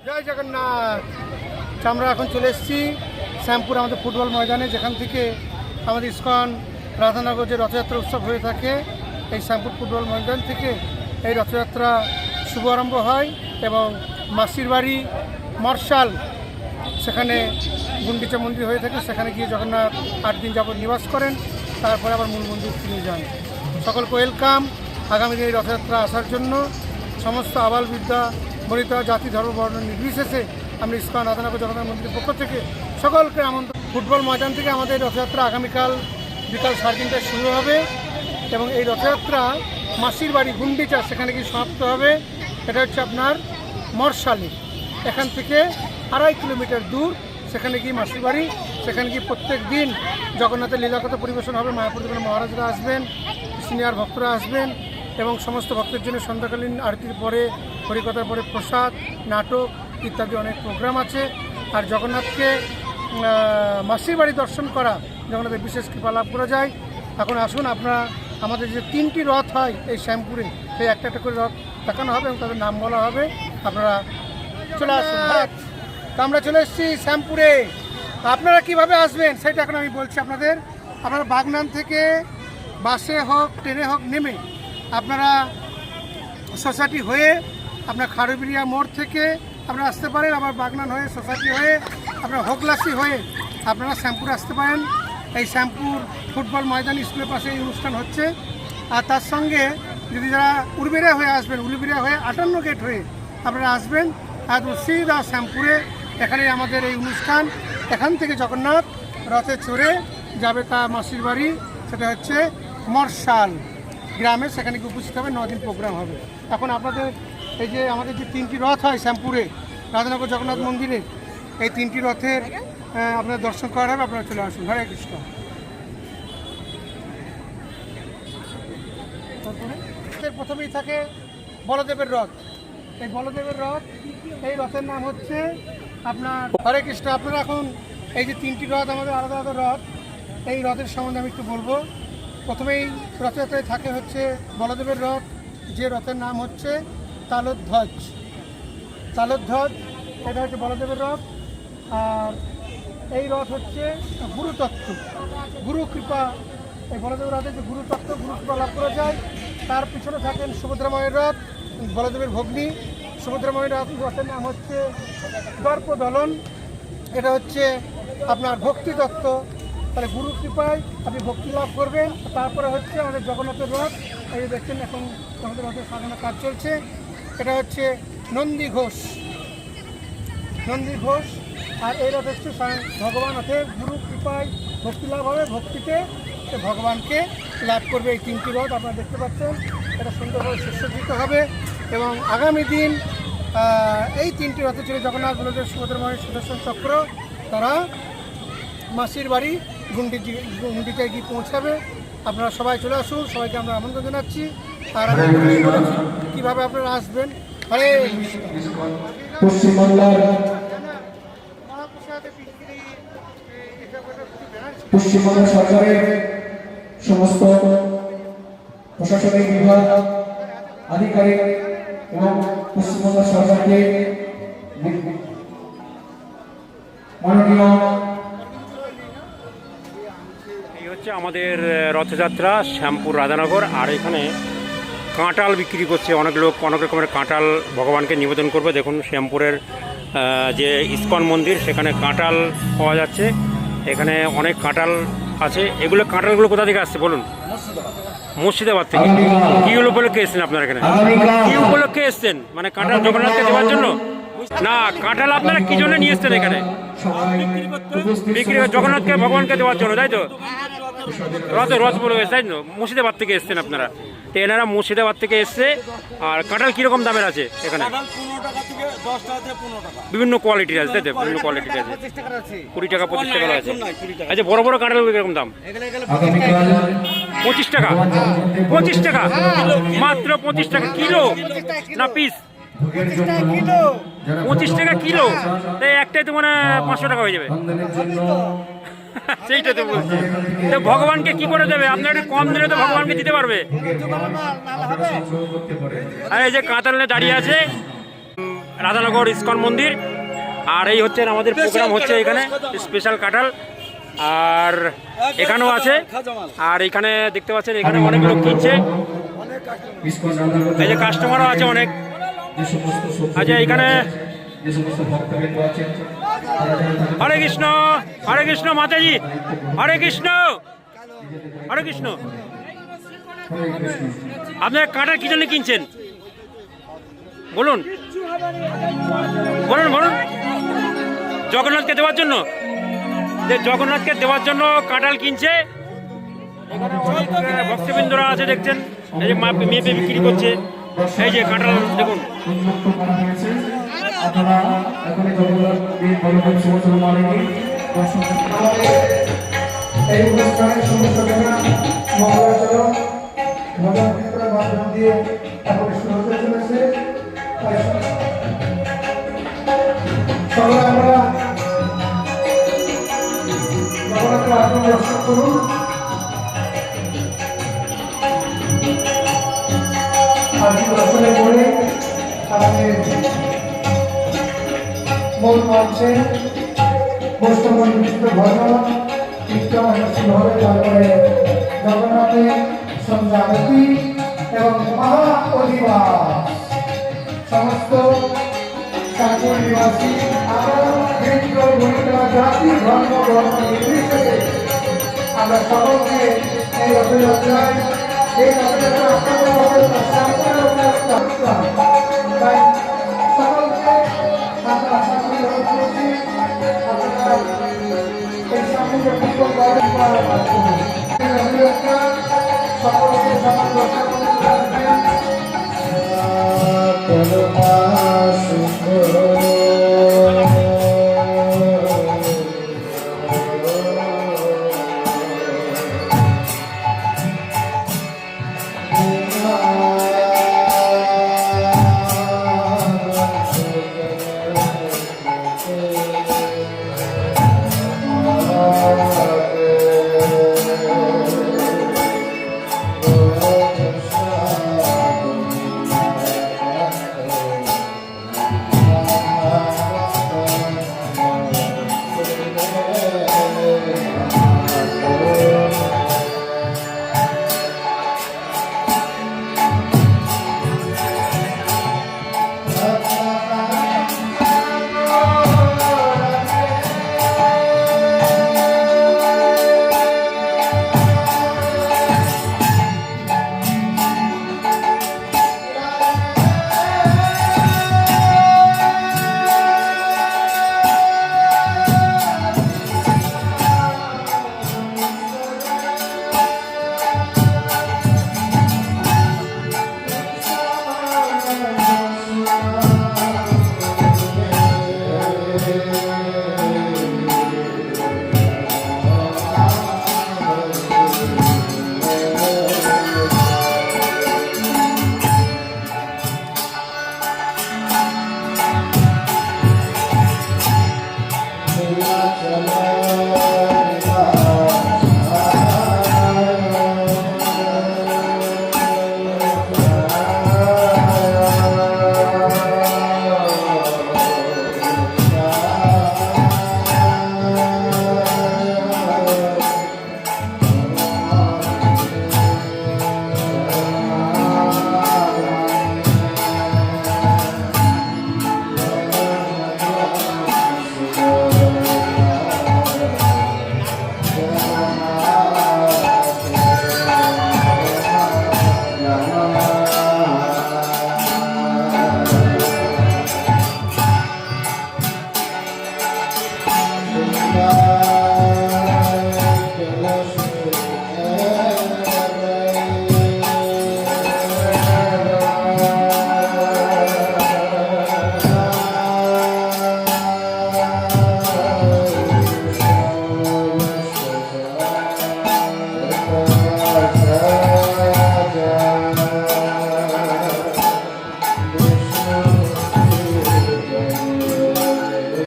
জয় জগন্নাথ। আমরা এখন চলে এসেছি শ্যামপুর আমাদের ফুটবল ময়দানে, যেখান থেকে আমাদের ইস্কন রাধানগর যে রথযাত্রা উৎসব হয়ে থাকে। এই শ্যামপুর ফুটবল ময়দান থেকে এই রথযাত্রা শুভারম্ভ হয় এবং মাসির বাড়ি মর্শাল, সেখানে গুন্ডিচা মন্দির হয়ে থাকে। সেখানে গিয়ে জগন্নাথ 8 দিন যাবত নিবাস করেন, তারপরে আবার মূল মন্দির ফিরে যান। সকলকে ওয়েলকাম আগামী দিন এই রথযাত্রা আসার জন্য। সমস্ত আবাল বিদ্যা বনিতা জাতি ধর্ম বর্ণ নির্বিশেষে আমরা ইস্কন রাধানগর জগন্নাথ মন্দিরের পক্ষ থেকে সকলকে আমন্ত্রণ। ফুটবল ময়দান থেকে আমাদের রথযাত্রা আগামীকাল বিকাল 3:30টায় শুরু হবে এবং এই রথযাত্রা মাসির বাড়ি গুন্ডিচা সেখানে গিয়ে সমাপ্ত হবে। এটা হচ্ছে আপনার মর্শালি, এখান থেকে 2.5 কিলোমিটার দূর। সেখানে গিয়ে মাসির বাড়ি, সেখানে গিয়ে প্রত্যেক দিন জগন্নাথের লীলাকথা পরিবেশন হবে। মায়াপুর থেকে মহারাজরা আসবেন, সিনিয়র ভক্তরা আসবেন এবং সমস্ত ভক্তের জন্য সন্ধ্যাকালীন আরতির পরে, হরিকথার পরে প্রসাদ, নাটক ইত্যাদি অনেক প্রোগ্রাম আছে। আর জগন্নাথকে মাসির বাড়ি দর্শন করা, জগন্নাথের বিশেষ কৃপা লাভ করা যায়। এখন আসুন, আপনারা আমাদের যে 3টি রথ হয় এই শ্যামপুরে, সেই একটা একটা করে রথ দেখানো হবে এবং তাদের নাম বলা হবে। আপনারা চলে আসুন। তো আমরা চলে এসেছি শ্যামপুরে। আপনারা কিভাবে আসবেন সেটা এখন আমি বলছি আপনাদের। আপনারা বাগনান থেকে বাসে হোক ট্রেনে হোক নেমে আপনারা সোসাইটি হয়ে আপনার খারুবিরিয়া মোড় থেকে আপনারা আসতে পারেন। আবার বাগনান হয়ে সোসাইটি হয়ে আপনার হোগলাসি হয়ে আপনারা শ্যামপুর আসতে পারেন। এই শ্যামপুর ফুটবল ময়দান স্কুলের পাশে এই অনুষ্ঠান হচ্ছে। আর তার সঙ্গে যদি যারা উলুবেড়িয়া হয়ে আসবেন, উলুবেড়িয়া হয়ে 58 গেট হয়ে আপনারা আসবেন আর সিধা শ্যামপুরে, এখানে আমাদের এই অনুষ্ঠান। এখান থেকে জগন্নাথ রথে চড়ে যাবে তার মাসির বাড়ি, সেটা হচ্ছে মর্শাল গ্রামে। সেখানে গিয়ে উপস্থিত হবে, 9 দিন প্রোগ্রাম হবে। এখন আপনাদের এই যে আমাদের যে 3টি রথ হয় শ্যামপুরে রাধানগর জগন্নাথ মন্দিরে, এই 3টি রথের আপনার দর্শন করা হবে। আপনারা চলে আসুন। হরে কৃষ্ণ। প্রথমেই থাকে বলদেবের রথ। এই বলদেবের রথ, এই রথের নাম হচ্ছে আপনার হরে কৃষ্ণ। আপনারা এখন এই যে 3টি রথ আমাদের আলাদা আলাদা রথ, এই রথের সম্বন্ধে আমি একটু বলবো। প্রথমেই রথযাত্রায় থাকে হচ্ছে বলদেবের রথ, যে রথের নাম হচ্ছে তালধ্বজ। তালধ্বজ এটা হচ্ছে বলদেবের রথ। আর এই রথ হচ্ছে গুরুতত্ত্ব, গুরু কৃপা। এই বলদেবের রথে যে গুরুতত্ত্ব, গুরু কৃপা লাভ করা যায়। তার পিছনে থাকেন সুভদ্রাময়ের রথ, বলদেবের ভগ্নী। সুভদ্রাময়ের রথের নাম হচ্ছে দর্পদলন। এটা হচ্ছে আপনার ভক্তিতত্ত্ব। তাহলে গুরু কৃপায় আপনি ভক্তি লাভ করবেন। তারপরে হচ্ছে আমাদের জগন্নাথের রথ, এই দেখছেন এখন আমাদের রথের সাজানো কাজ চলছে। এটা হচ্ছে নন্দী ঘোষ, নন্দী ঘোষ। আর এই রথ হচ্ছে ভগবান, অর্থাৎ গুরু কৃপায় ভক্তি লাভ হবে, ভক্তিতে সে ভগবানকে লাভ করবে। এই 3টি রথ আপনারা দেখতে পাচ্ছেন, এটা সুন্দরভাবে সুসজ্জিত হবে। এবং আগামী দিন এই 3টি রথে চলে জগন্নাথ বলদেব সুভদ্রাময়ের সুদর্শন চক্র, তারা মাসির বাড়ি গুন্ডিচায় গিয়ে পৌঁছাবে। আপনারা সবাই চলে আসুন, সবাইকে আমরা আমন্ত্রণ জানাচ্ছি। আর আমি বলেছি কীভাবে আপনারা আসবেন। হরে পশ্চিমবঙ্গ সরকারের সমস্ত প্রশাসনিক বিভাগ আধিকারিক এবং পশ্চিমবঙ্গ সরকারকে মাননীয় এই হচ্ছে আমাদের রথযাত্রা শ্যামপুর রাধানগর। আর এখানে কাঁঠাল বিক্রি করছে অনেক লোক, অনেক রকমের কাঁঠাল ভগবানকে নিবেদন করবে। দেখুন শ্যামপুরের যে ইস্কন মন্দির, সেখানে কাঁঠাল পাওয়া যাচ্ছে। এখানে অনেক কাঁঠাল আছে। এগুলো কাঁঠালগুলো কোথা থেকে আসছে বলুন? মুর্শিদাবাদ থেকে। কি উপলক্ষে এসছেন আপনারা এখানে? কি উপলক্ষে এসছেন? মানে কাঁঠাল জগন্নাথকে দেওয়ার জন্য না? কাঁঠাল আপনারা কি জন্য নিয়ে এসছেন এখানে? বিক্রি জগন্নাথকে ভগবানকে দেওয়ার জন্য, তাই তো? রথ বলে তাই তো? মুর্শিদাবাদ থেকে এসছেন আপনারা। তো এনারা মুর্শিদাবাদ থেকে এসছে। আর কাঁঠাল কীরকম দামের আছে এখানে? বিভিন্ন কোয়ালিটির আছে, তাই তো? বিভিন্ন কোয়ালিটির আছে। 20 টাকা 25 টাকা আছে। আচ্ছা, বড় বড় কাঁঠাল কিরকম দাম? 25 টাকা। 25 টাকা মাত্র? 25 টাকা কিলো না পিস? 25 টাকা কিলো। তাই একটাই তো মানে 500 টাকা হয়ে যাবে। সেইটা তো বলছি। তো ভগবানকে কি করে দেবে? আপনার একটু কম দিলে তো ভগবানকে দিতে পারবে। আর এই যে কাঁঠাল নিয়ে দাঁড়িয়ে আছে, রাধানগর ইস্কন মন্দির। আর এই হচ্ছে আমাদের প্রোগ্রাম হচ্ছে এখানে স্পেশাল কাঁঠাল, আর এখানেও আছে। আর এখানে দেখতে পাচ্ছেন এখানে অনেক লোক কিনছে, ইসকন রাধানগর এই যে কাস্টমারও আছে অনেক। যে সমস্ত আচ্ছা এখানে যে সমস্ত ভক্তবৃন্দ আছেন হরে কৃষ্ণ, হরে কৃষ্ণ মাতাজি, হরে কৃষ্ণ, হরে কৃষ্ণ। হরে কৃষ্ণ। আপনার কাঁঠাল কি জন্য কিনছেন বলুন, বলুন বলুন। জগন্নাথকে দেওয়ার জন্য, যে জগন্নাথকে দেওয়ার জন্য কাঁঠাল কিনছে। এখানে অনেক ভক্তবৃন্দরা আছে দেখছেন, এই যে মেপে বিক্রি করছে। এই যে কাঁঠাল দেখুন, উন্মুক্ত করা হয়েছে। আপনারা এখনই জগন্নাথ দেব বলদেব সুভদ্রা মালিনী দর্শন করতে পারবেন। এই অনুষ্ঠানের সমস্ত জায়গা মঙ্গলাচরণ ভজন কীর্তনের মাধ্যম দিয়ে এখন শুরু হতে চলেছে। তাই সকলে আমরা জগন্নাথের আগমন দর্শন করুন। আজকে দর্শনে পড়ে আমাদের মূল মঞ্চে বৈষ্ণব ভজন কীর্তন অনুষ্ঠিত হবে। তারপরে জগন্নাথের সন্ধ্যা আরতি এবং মহা অধিবাস। সমস্ত চাকুর নিবাসী আমরা হিন্দু বনিতা জাতি ধর্ম ধর্ম নির্বিশেষে আমরা সকলকে এই রথযাত্রায় এই রথযাত্রা আপনাদের তাই সকলকে আমরা আশা করি রথযাত্রী আপনারা এই সামনে সকলকে সমান দর্শন